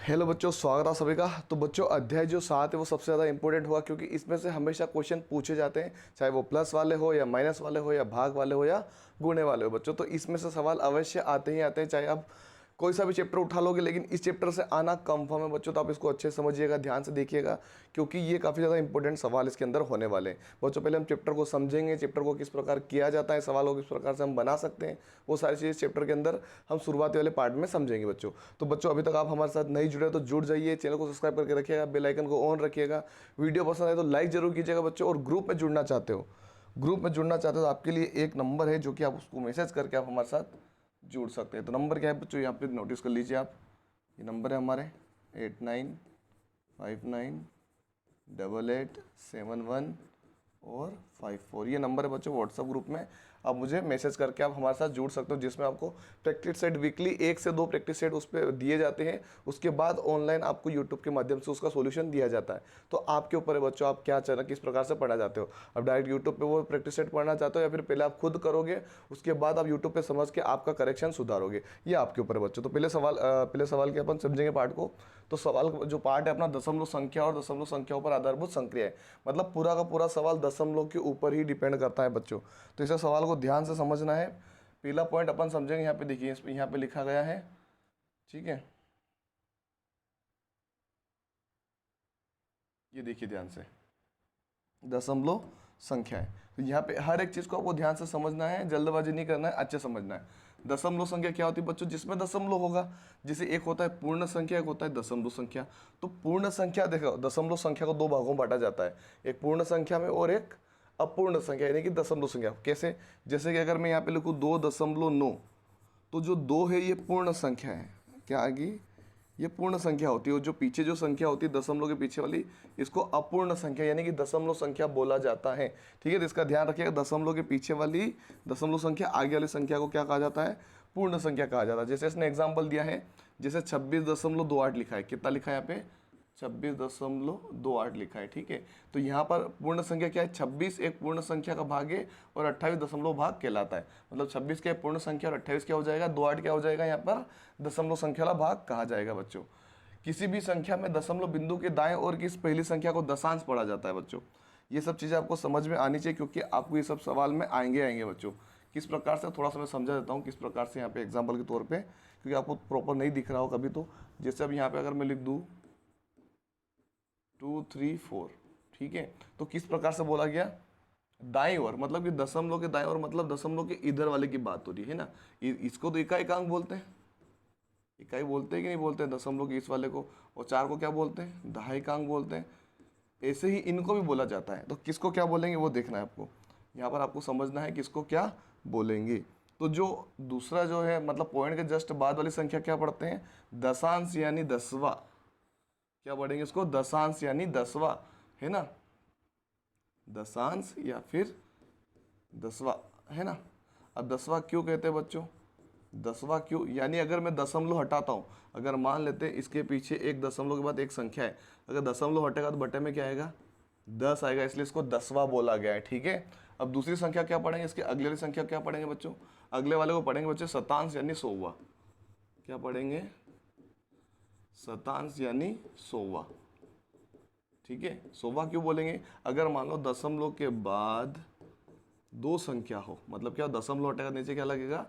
Hello बच्चों, स्वागत है सभी का। तो बच्चों, अध्याय जो 7 है वो सबसे ज़्यादा इंपॉर्टेंट हुआ, क्योंकि इसमें से हमेशा क्वेश्चन पूछे जाते हैं, चाहे वो प्लस वाले हो या माइनस वाले हो या भाग वाले हो या गुणे वाले हो बच्चों। तो इसमें से सवाल अवश्य आते ही आते हैं, चाहे आप कोई सा भी चैप्टर उठा लोगे, लेकिन इस चैप्टर से आना कंफर्म है बच्चों। तो आप इसको अच्छे से समझिएगा, ध्यान से देखिएगा, क्योंकि ये काफ़ी ज़्यादा इंपॉर्टेंट सवाल इसके अंदर होने वाले हैं बच्चों। पहले हम चैप्टर को समझेंगे, चैप्टर को किस प्रकार किया जाता है, सवाल को किस प्रकार से हम बना सकते हैं, वो सारी चीज़ चैप्टर के अंदर हम शुरुआती वाले पार्ट में समझेंगे बच्चों। तो बच्चों, अभी तक आप हमारे साथ नहीं जुड़े तो जुड़ जाइए, चैनल को सब्सक्राइब करके रखिएगा, बेल आइकन को ऑन रखिएगा। वीडियो पसंद आए तो लाइक जरूर कीजिएगा बच्चों। और ग्रुप में जुड़ना चाहते हो, तो आपके लिए एक नंबर है, जो कि आप उसको मैसेज करके आप हमारे साथ जुड़ सकते हैं। तो नंबर क्या है बच्चों, यहाँ पे नोटिस कर लीजिए आप। ये नंबर है हमारे 89598871 और 54। ये नंबर है बच्चों व्हाट्सअप ग्रुप में। आप मुझे मैसेज करके आप हमारे साथ जुड़ सकते हो, जिसमें आपको प्रैक्टिस सेट वीकली 1 से 2 प्रैक्टिस सेट उस पर दिए जाते हैं। उसके बाद ऑनलाइन आपको यूट्यूब के माध्यम से उसका सॉल्यूशन दिया जाता है। तो आपके ऊपर है बच्चों, आप क्या चाह रहे, किस प्रकार से पढ़ना चाहते हो। अब डायरेक्ट यूट्यूब पे वो प्रैक्टिस सेट पढ़ना चाहते हो, या फिर पहले आप खुद करोगे, उसके बाद आप यूट्यूब पे समझ के आपका करेक्शन सुधारोगे, ये आपके ऊपर है बच्चों। तो पहले सवाल के अपन समझेंगे पार्ट को। तो सवाल जो पार्ट है अपना, दशमलव संख्या और दशमलव संख्याओं पर आधारभूत संक्रिया है। मतलब पूरा का पूरा सवाल दशमलव के ऊपर ही डिपेंड करता है बच्चों। तो इस सवाल को ध्यान से समझना है। पहला पॉइंट अपन समझेंगे, यहाँ पे देखिए, यहाँ पे लिखा गया है, ठीक है, ये देखिए ध्यान से, दशमलव संख्या है। तो यहाँ पे हर एक चीज को आपको ध्यान से समझना है, जल्दबाजी नहीं करना है, अच्छे समझना है। दशमलव संख्या क्या होती है बच्चों, जिसमें दशमलव होगा। जैसे एक होता है पूर्ण संख्या, एक होता है दशमलव संख्या। तो पूर्ण संख्या, देखो, दशमलव संख्या को 2 भागों में बांटा जाता है, एक पूर्ण संख्या में और एक अपूर्ण संख्या, यानी कि दशमलव संख्या। कैसे, जैसे कि अगर मैं यहाँ पे लिखूँ 2.9, तो जो 2 है ये पूर्ण संख्या है। क्या आएगी, ये पूर्ण संख्या होती है। और जो पीछे जो संख्या होती है दशमलव के पीछे वाली, इसको अपूर्ण संख्या यानी कि दशमलव संख्या बोला जाता है। ठीक है, तो इसका ध्यान रखिएगा, दशमलव के पीछे वाली दशमलव संख्या, आगे वाली संख्या को क्या कहा जाता है, पूर्ण संख्या कहा जाता है। जैसे इसने एग्जाम्पल दिया है, जैसे 26.28 लिखा है, कितना लिखा है यहाँ पे, 26.28 लिखा है। ठीक है, तो यहाँ पर पूर्ण संख्या क्या है, 26 एक पूर्ण संख्या का भाग है और 28 दशमलव भाग कहलाता है। मतलब 26 क्या है, पूर्ण संख्या, और 28 क्या हो जाएगा, 28 क्या हो जाएगा, यहाँ पर दशमलव संख्या वाला भाग कहा जाएगा बच्चों। किसी भी संख्या में दशमलव बिंदु के दाएं और की पहली संख्या को दशांश पढ़ा जाता है बच्चों। ये सब चीज़ें आपको समझ में आनी चाहिए, क्योंकि आपको ये सब सवाल में आएंगे बच्चों। किस प्रकार से, थोड़ा सा मैं समझा देता हूँ किस प्रकार से यहाँ पे एग्जाम्पल के तौर पे, क्योंकि आपको प्रॉपर नहीं दिख रहा हो कभी। तो जैसे अब यहाँ पे अगर मैं लिख दूँ 2 3 4, ठीक है, तो किस प्रकार से बोला गया, दाईं ओर, मतलब कि दशमलव के दाईं ओर, मतलब दशमलव के इधर वाले की बात हो रही है ना। इसको तो इकाई अंक बोलते हैं, इकाई बोलते हैं कि नहीं बोलते हैं, दशमलव के इस वाले को। और 4 को क्या बोलते हैं, दहाई का अंक बोलते हैं। ऐसे ही इनको भी बोला जाता है। तो किसको क्या बोलेंगे वो देखना है आपको, यहाँ पर आपको समझना है किसको क्या बोलेंगे। तो जो दूसरा जो है, मतलब पॉइंट के जस्ट बाद वाली संख्या क्या पढ़ते हैं, दशांश यानी 10वां। क्या पढ़ेंगे इसको, दशांश यानी 10वां, है ना, दशांश या फिर 10वां, है ना। अब 10वां क्यों कहते हैं बच्चों, 10वां क्यों, यानी अगर मैं दशमलव हटाता हूँ, अगर मान लेते हैं इसके पीछे एक दशमलव के बाद एक संख्या है, अगर दशमलव हटेगा तो बटे में क्या आएगा, 10 आएगा, इसलिए इसको 10वां बोला गया है। ठीक है, अब दूसरी संख्या क्या पढ़ेंगे, इसके अगले वाली संख्या क्या पढ़ेंगे बच्चों, अगले वाले को पढ़ेंगे बच्चों शतांश यानी 100वां। क्या पढ़ेंगे, शतांश यानी 100वां। ठीक है, 100वां क्यों बोलेंगे, अगर मान लो दशमलव के बाद 2 संख्या हो, मतलब क्या, दशमलव हटेगा नीचे क्या लगेगा,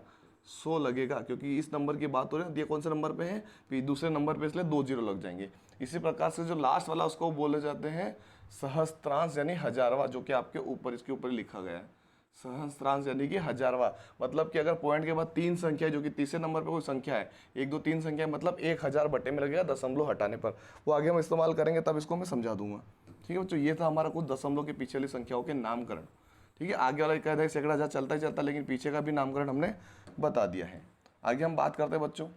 100 लगेगा, क्योंकि इस नंबर की बात हो रही है। ये कौन से नंबर पे है, फिर दूसरे नंबर पे, इसलिए 2 जीरो लग जाएंगे। इसी प्रकार से जो लास्ट वाला उसको बोले जाते हैं सहस्त्रांश यानी हजारवा, जो कि आपके ऊपर, इसके ऊपर लिखा गया है, सहस्त्रांश यानी कि हजारवा। मतलब कि अगर पॉइंट के बाद 3 संख्या है, जो कि तीसरे नंबर पे कोई संख्या है, 1 2 3 संख्या है, मतलब 1000 बटे में लगेगा दशमलव हटाने पर। वो आगे हम इस्तेमाल करेंगे, तब इसको मैं समझा दूंगा। ठीक है बच्चों, ये था हमारा कुछ दशमलव के पीछे वाली संख्याओं के नामकरण। ठीक है, आगे वाला कहता है सैकड़ा हजार चलता ही चलता, लेकिन पीछे का भी नामकरण हमने बता दिया है। आगे हम बात करते हैं बच्चों,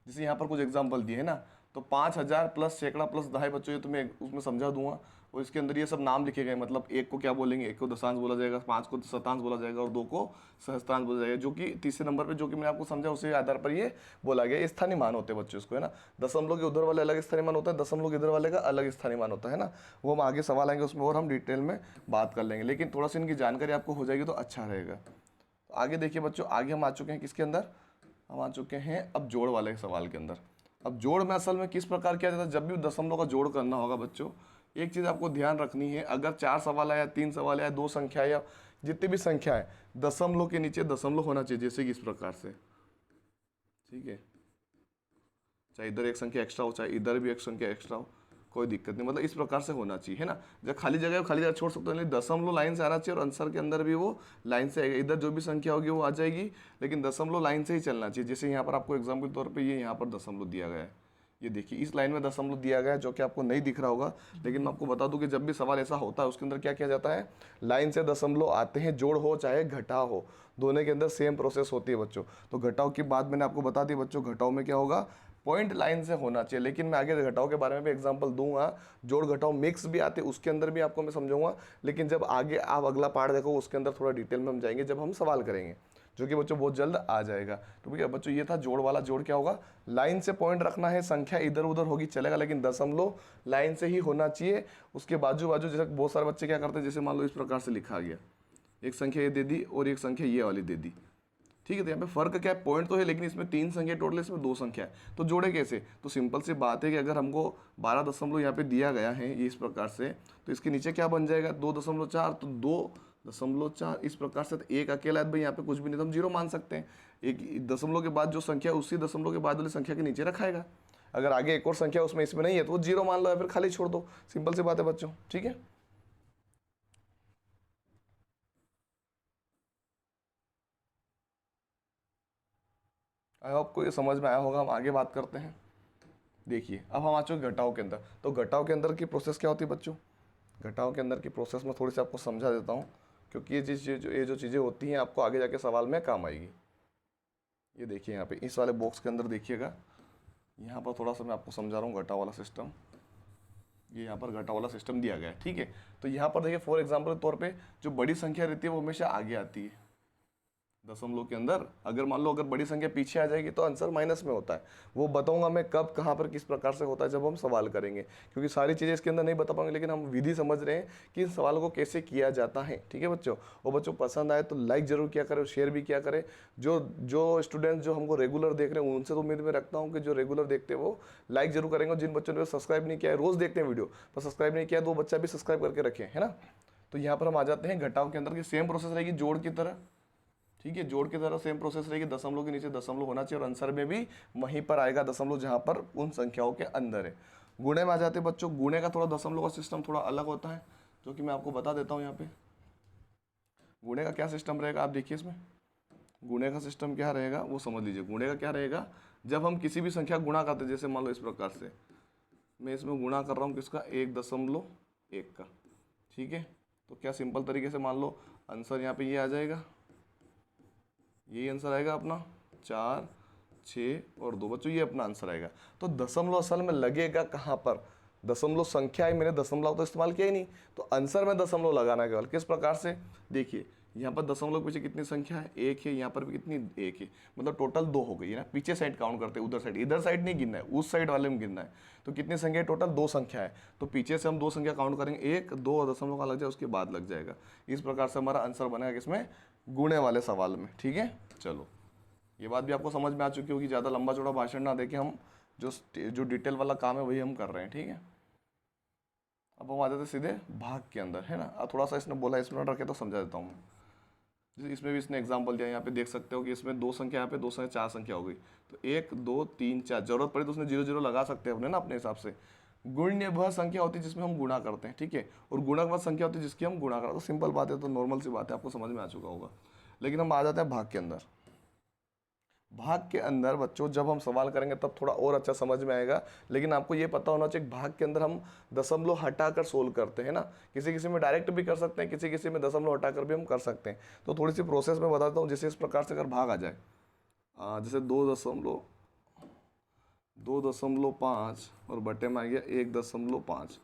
जैसे यहाँ पर कुछ एग्जाम्पल दिए है ना, तो 5000 प्लस सैकड़ा प्लस दहाई बच्चों, ये तुम्हें उसमें समझा दूंगा। और इसके अंदर ये सब नाम लिखे गए, मतलब 1 को क्या बोलेंगे, 1 को दशांश बोला जाएगा, 5 को शतांश बोला जाएगा, और 2 को सहस्त्रांश बोला जाएगा, जो कि तीसरे नंबर पे, जो कि मैंने आपको समझा, उसी आधार पर ये बोला गया। ये स्थानीय मान होते हैं बच्चों, इसको, है ना। दशमलव के उधर वाले अलग स्थानीय मान होता है, दशमलव के इधर वाले का अलग स्थानीय मान होता है ना। वो हम आगे सवाल आएंगे उसमें और हम डिटेल में बात कर लेंगे, लेकिन थोड़ा सा इनकी जानकारी आपको हो जाएगी तो अच्छा रहेगा। तो आगे देखिए बच्चों, आगे हम आ चुके हैं किसके अंदर, हम आ चुके हैं अब जोड़ वाले सवाल के अंदर। अब जोड़ में असल में किस प्रकार किया जाता है, जब भी दशमलव का जोड़ करना होगा बच्चों, एक चीज़ आपको ध्यान रखनी है, अगर 4 सवाल है या 3 सवाल है या 2 संख्या है या जितनी भी संख्या है, दशमलव के नीचे दशमलव होना चाहिए, जैसे कि इस प्रकार से, ठीक है, चाहे इधर एक संख्या एक्स्ट्रा हो चाहे इधर भी एक संख्या एक्स्ट्रा हो, कोई दिक्कत नहीं, मतलब इस प्रकार से होना चाहिए, है ना। जब खाली जगह छोड़ सकते हो, नहीं दशमलव लाइन से आना चाहिए और आंसर के अंदर भी वो लाइन से आएगा, इधर जो भी संख्या होगी वो आ जाएगी, लेकिन दशमलव लाइन से ही चलना चाहिए। जैसे यहाँ पर आपको एग्जाम्पल के तौर पर ये यहाँ पर दशमलव दिया गया है, ये देखिए इस लाइन में दशमलव दिया गया है, जो कि आपको नहीं दिख रहा होगा, लेकिन मैं आपको बता दूं कि जब भी सवाल ऐसा होता है उसके अंदर क्या किया जाता है, लाइन से दशमलव आते हैं, जोड़ हो चाहे घटाव हो, दोनों के अंदर सेम प्रोसेस होती है बच्चों। तो घटाव की बात मैंने आपको बता दी बच्चों, घटाव में क्या होगा, पॉइंट लाइन से होना चाहिए, लेकिन मैं आगे घटाव के बारे में भी एग्जांपल दूंगा, जोड़ घटाव मिक्स भी आते हैं उसके अंदर भी आपको मैं समझाऊंगा, लेकिन जब आगे आप अगला पार्ट देखो उसके अंदर थोड़ा डिटेल में हम जाएंगे जब हम सवाल करेंगे, जो कि बच्चों बहुत जल्द आ जाएगा। तो भैया बच्चों ये था जोड़ वाला। जोड़ क्या होगा, लाइन से पॉइंट रखना है, संख्या इधर उधर होगी चलेगा, लेकिन दशमलव लाइन से ही होना चाहिए। उसके बाजू बाजू जैसे बहुत सारे बच्चे क्या करते हैं, जैसे मान लो इस प्रकार से लिखा गया, एक संख्या ये दे दी और एक संख्या ये वाली दे दी, ठीक है। तो यहाँ पे फर्क क्या है, पॉइंट तो है लेकिन इसमें 3 संख्या टोटल, इसमें 2 संख्या है, तो जोड़े कैसे। तो सिंपल सी बात है कि अगर हमको 12 दशमलव यहाँ पे दिया गया है ये इस प्रकार से, तो इसके नीचे क्या बन जाएगा 2.4, तो 2.4 इस प्रकार से, तो एक अकेला है भाई, यहाँ पे कुछ भी नहीं तो हम 0 मान सकते हैं। एक दशमलव के बाद जो संख्या उसी दशमलव के बाद वाली संख्या के नीचे रखाएगा, अगर आगे एक और संख्या उसमें इसमें नहीं है तो वो 0 मान लो या फिर खाली छोड़ दो, सिंपल सी बात है बच्चों, ठीक है। आई होप को ये समझ में आया होगा। हम आगे बात करते हैं। देखिए अब हम आ चुके घटाव के अंदर। तो घटाव के अंदर की प्रोसेस क्या होती है बच्चों, घटाव के अंदर की प्रोसेस में थोड़ी सी आपको समझा देता हूँ, क्योंकि ये जो चीज़ें होती हैं आपको आगे जाके सवाल में काम आएगी। ये देखिए यहाँ पे इस वाले बॉक्स के अंदर देखिएगा, यहाँ पर थोड़ा सा मैं आपको समझा रहा हूँ घटाव वाला सिस्टम। ये यहाँ पर घटाव वाला सिस्टम दिया गया है, ठीक है। तो यहाँ पर देखिए फॉर एग्जाम्पल के तौर पे जो बड़ी संख्या रहती है वो हमेशा आगे आती है दशमलव के अंदर। अगर मान लो अगर बड़ी संख्या पीछे आ जाएगी तो आंसर माइनस में होता है। वो बताऊंगा मैं कब कहाँ पर किस प्रकार से होता है जब हम सवाल करेंगे, क्योंकि सारी चीज़ें इसके अंदर नहीं बता पाएंगे, लेकिन हम विधि समझ रहे हैं कि इन सवालों को कैसे किया जाता है, ठीक है बच्चों। और बच्चों पसंद आए तो लाइक जरूर किया करें और शेयर भी किया करें। जो स्टूडेंट्स जो हमको रेगुलर देख रहे हैं उनसे तो उम्मीद में रखता हूँ कि जो रेगुलर देखते हैं वो लाइक जरूर करेंगे। जिन बच्चों ने सब्सक्राइब नहीं किया है, रोज़ देखते हैं वीडियो पर सब्सक्राइब नहीं किया, तो वो बच्चा भी सब्सक्राइब करके रखें, है ना। तो यहाँ पर हम आ जाते हैं घटाव के अंदर की सेम प्रोसेस रहेगी जोड़ की तरह, ठीक है। जोड़ की तरह सेम प्रोसेस रहेगी, दशमलव के नीचे दशमलव होना चाहिए और आंसर में भी वहीं पर आएगा दशमलव जहां पर उन संख्याओं के अंदर है। गुणे में आ जाते हैं बच्चों। गुणे का थोड़ा दशमलव का सिस्टम थोड़ा अलग होता है, जो कि मैं आपको बता देता हूं। यहाँ पे गुणे का क्या सिस्टम रहेगा आप देखिए, इसमें गुणे का सिस्टम क्या रहेगा वो समझ लीजिए। गुणे का क्या रहेगा, जब हम किसी भी संख्या गुणा करते हैं, जैसे मान लो इस प्रकार से मैं इसमें गुणा कर रहा हूँ किसका, 1.1 का, ठीक है। तो क्या सिंपल तरीके से मान लो आंसर यहाँ पे ये आ जाएगा, यही आंसर आएगा अपना 4, 6 और 2 बच्चों, ये अपना आंसर आएगा। तो दशमलव असल में लगेगा कहाँ पर, दशमलव संख्या है, मैंने दशमलव तो इस्तेमाल किया ही नहीं, तो आंसर में दशमलव लगाना है केवल। किस प्रकार से, देखिए यहाँ पर दशमलव के पीछे कितनी संख्या है, 1 है, यहाँ पर भी कितनी 1 है, मतलब टोटल 2 हो गई है ना। पीछे साइड काउंट करते हैं, उधर साइड, इधर साइड नहीं गिनना है, उस साइड वाले में गिनना है। तो कितनी संख्या है टोटल, 2 संख्या है, तो पीछे से हम 2 संख्या काउंट करेंगे, 1, 2 और दशमलव का लग जाए उसके बाद लग जाएगा। इस प्रकार से हमारा आंसर बनेगा किसमें, गुणे वाले सवाल में, ठीक है। चलो ये बात भी आपको समझ में आ चुकी होगी, ज़्यादा लंबा चौड़ा भाषण ना देके हम जो डिटेल वाला काम है वही हम कर रहे हैं, ठीक है। अब हम आ जाते सीधे भाग के अंदर, है ना। अब थोड़ा सा इसने बोला, इसमें रखे तो समझा देता हूँ मैं। जैसे इसमें भी इसने एग्जाम्पल दिया, यहाँ पे देख सकते हो कि इसमें 2 संख्या, यहाँ पे 2 संख्या 4 संख्या हो गई, तो 1, 2, 3, 4, जरूरत पड़ी तो उसने 0, 0 लगा सकते हैं अपने ना अपने हिसाब से। गुण्य वह संख्या होती है जिसमें हम गुणा करते हैं, ठीक है, और गुणक वह संख्या होती है जिसकी हम गुणा करते हैं। तो सिंपल बात है, तो नॉर्मल सी बात है, आपको समझ में आ चुका होगा। लेकिन हम आ जाते हैं भाग के अंदर। भाग के अंदर बच्चों जब हम सवाल करेंगे तब थोड़ा और अच्छा समझ में आएगा, लेकिन आपको ये पता होना चाहिए भाग के अंदर हम दशमलव हटाकर सोल्व करते हैं ना। किसी किसी में डायरेक्ट भी कर सकते हैं, किसी किसी में दशमलव हटाकर भी हम कर सकते हैं। तो थोड़ी सी प्रोसेस में बताता हूँ। जैसे इस प्रकार से अगर भाग आ जाए, जैसे 2.5 और बटे में आ गया 1.5,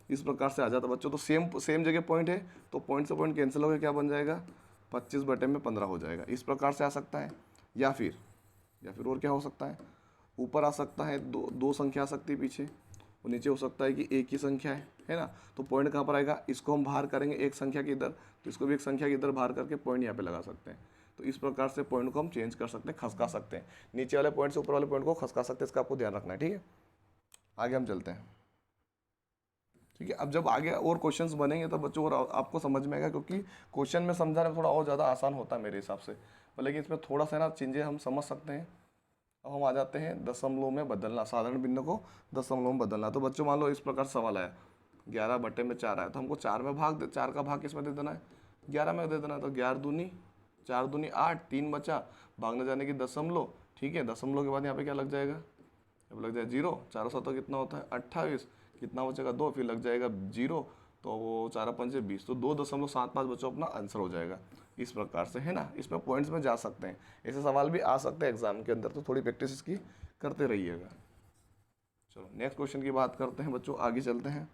इस प्रकार से आ जाता बच्चों। तो सेम जगह पॉइंट है, तो पॉइंट से पॉइंट कैंसिल हो गया, क्या बन जाएगा 25/15 हो जाएगा। इस प्रकार से आ सकता है, या फिर और क्या हो सकता है, ऊपर आ सकता है, दो संख्या आ सकती है पीछे, और नीचे हो सकता है कि एक ही संख्या है ना। तो पॉइंट कहाँ पर आएगा, इसको हम बाहर करेंगे एक संख्या के इधर, तो इसको भी एक संख्या के इधर बाहर करके पॉइंट यहाँ पे लगा सकते हैं। तो इस प्रकार से पॉइंट को हम चेंज कर सकते हैं, खसका सकते हैं, नीचे वाले पॉइंट से ऊपर वाले पॉइंट को खसका सकते हैं, इसका आपको ध्यान रखना है। ठीक है, आगे हम चलते हैं। ठीक है, अब जब आगे और क्वेश्चंस बनेंगे तो बच्चों और आपको समझ में आएगा, क्योंकि क्वेश्चन में समझाना थोड़ा और ज़्यादा आसान होता है मेरे हिसाब से, लेकिन इसमें थोड़ा सा ना चीज़ें हम समझ सकते हैं। अब हम आ जाते हैं दशमलव में बदलना, साधारण बिंदु को दशमलव में बदलना। तो बच्चों मान लो इस प्रकार सवाल आया, 11/4 आया, तो हमको 4 में भाग दे, 4 का भाग किसमें दे देना है, 11 में दे देना है। तो 11 दूनी 4 दूनी 8, 3 बचा, भागने जाने की दशमलव। ठीक है, दशमलव के बाद यहाँ पे क्या लग जाएगा, अब लग जाए 0, 4 7 कितना होता है 28, कितना बचेगा 2, फिर लग जाएगा 0, तो वो 4 5 20, तो 2.75 बच्चों अपना आंसर हो जाएगा। इस प्रकार से है ना, इसमें पॉइंट्स में जा सकते हैं, ऐसे सवाल भी आ सकते हैं एग्जाम के अंदर, तो थोड़ी प्रैक्टिस इसकी करते रहिएगा। चलो नेक्स्ट क्वेश्चन की बात करते हैं बच्चों, आगे चलते हैं।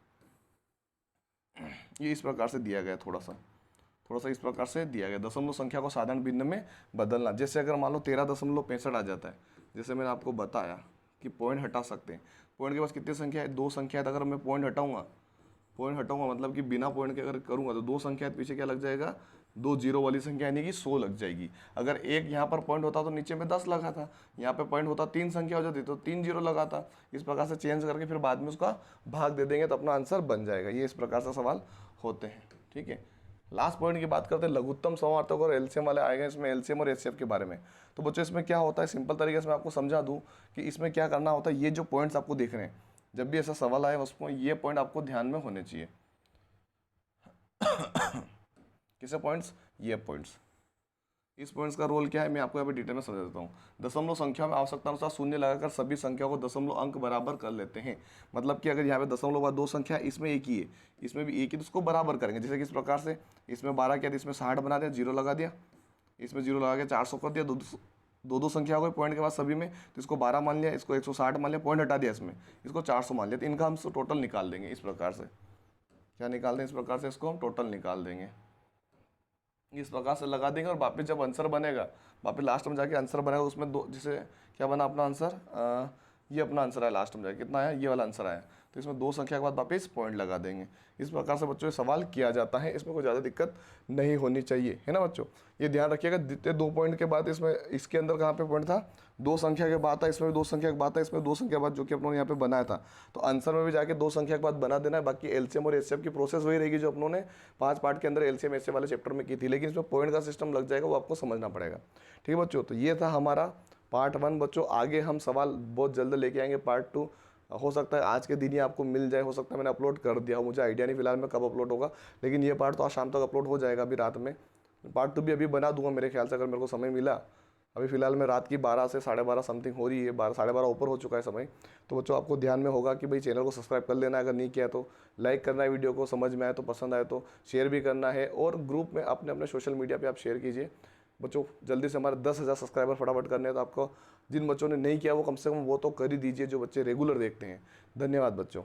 ये इस प्रकार से दिया गया, थोड़ा सा इस प्रकार से दिया गया, दशमलव संख्या को साधारण भिन्न में बदलना। जैसे अगर मान लो 13.65 आ जाता है, जैसे मैंने आपको बताया कि पॉइंट हटा सकते हैं, पॉइंट के पास कितनी संख्या है, 2 संख्या है, तो अगर मैं पॉइंट हटाऊंगा मतलब कि बिना पॉइंट के अगर करूंगा तो 2 संख्या है, पीछे क्या लग जाएगा, 2 जीरो वाली संख्या यानी कि 100 लग जाएगी। अगर एक यहाँ पर पॉइंट होता तो नीचे में 10 लगा था, यहाँ पे पॉइंट होता 3 संख्या हो जाती तो 3 जीरो लगा था। इस प्रकार से चेंज करके फिर बाद में उसका भाग दे देंगे तो अपना आंसर बन जाएगा। ये इस प्रकार से सवाल होते हैं। ठीक है, लास्ट पॉइंट की बात करते हैं, लघुत्तम समावर्तक और एलसीएम वाले आएंगे इसमें, एलसीएम और एचसीएफ के बारे में। तो बच्चों इसमें क्या होता है, सिंपल तरीके से मैं आपको समझा दूं कि इसमें क्या करना होता है। ये जो पॉइंट्स आपको दिख रहे हैं, जब भी ऐसा सवाल आए उसमें ये पॉइंट आपको ध्यान में होने चाहिए। किसे पॉइंट्स, ये पॉइंट्स। इस पॉइंट्स का रोल क्या है मैं आपको यहाँ पे डिटेल में समझा देता हूँ। दशमलव संख्या में आवश्यकता अनुसार शून्य लगाकर सभी संख्याओं को दशमलव अंक बराबर कर लेते हैं। मतलब कि अगर यहाँ पे दशमलव बाद 2 संख्या है, इसमें एक ही है, इसमें भी एक ही, तो उसको बराबर करेंगे। जैसे कि इस प्रकार से इसमें 12 किया, इसमें 60 बना दिया, 0 लगा दिया, इसमें 0 लगा के 400 कर दिया, दो संख्या हो गई पॉइंट के बाद सभी में, तो इसको 12 मान लिया, इसको 160 मान लिया, पॉइंट हटा दिया इसमें, इसको 400 मान लिया, तो इनका हम टोटल निकाल देंगे। इस प्रकार से क्या निकाल दें, इस प्रकार से इसको हम टोटल निकाल देंगे, इस प्रकार से लगा देंगे। और वापस जब आंसर बनेगा, वापस लास्ट में जाके आंसर बनेगा, उसमें दो, जैसे क्या बना अपना आंसर, ये अपना आंसर है, लास्ट में जाके कितना आया, ये वाला आंसर आया, तो इसमें 2 संख्या के बाद वापस पॉइंट लगा देंगे। इस प्रकार से बच्चों ये सवाल किया जाता है, इसमें कोई ज़्यादा दिक्कत नहीं होनी चाहिए, है ना बच्चों। ये ध्यान रखिएगा, जितने 2 पॉइंट के बाद इसमें, इसके अंदर कहाँ पे पॉइंट था, 2 संख्या के बाद था, इसमें भी 2 संख्या के बाद था, इसमें 2 संख्या के बाद, जो कि अपनों ने यहाँ पे बनाया था। तो आंसर में भी जाके 2 संख्या के बाद बना देना है। बाकी एलसीएम और एचसीएफ की प्रोसेस वही रहेगी जो अपनों ने 5 पार्ट के अंदर एलसीएम एचसीएफ वाले चैप्टर में की थी, लेकिन इसमें पॉइंट का सिस्टम लग जाएगा, वो आपको समझना पड़ेगा। ठीक है बच्चों, तो ये था हमारा पार्ट 1 बच्चों। आगे हम सवाल बहुत जल्द लेके आएंगे, पार्ट 2 हो सकता है आज के दिन ही आपको मिल जाए, हो सकता है मैंने अपलोड कर दिया हो, मुझे आइडिया नहीं फिलहाल में कब अपलोड होगा, लेकिन ये पार्ट तो आज शाम तक अपलोड हो जाएगा, अभी रात में। पार्ट 2 भी अभी बना दूंगा मेरे ख्याल से, अगर मेरे को समय मिला। अभी फिलहाल में रात की 12 से 12:30 समथिंग हो रही है, 12 ऊपर हो चुका है समय। तो बच्चों आपको ध्यान में होगा कि भाई चैनल को सब्सक्राइब कर लेना है, अगर नहीं किया तो लाइक करना है, वीडियो को समझ में आए तो, पसंद आए तो शेयर भी करना है, और ग्रुप में अपने अपने सोशल मीडिया पे आप शेयर कीजिए। बच्चों जल्दी से हमारे 10,000 सब्सक्राइबर फटाफट करने हैं, तो आपको जिन बच्चों ने नहीं किया वो कम से कम वो तो कर ही दीजिए, जो बच्चे रेगुलर देखते हैं। धन्यवाद बच्चों।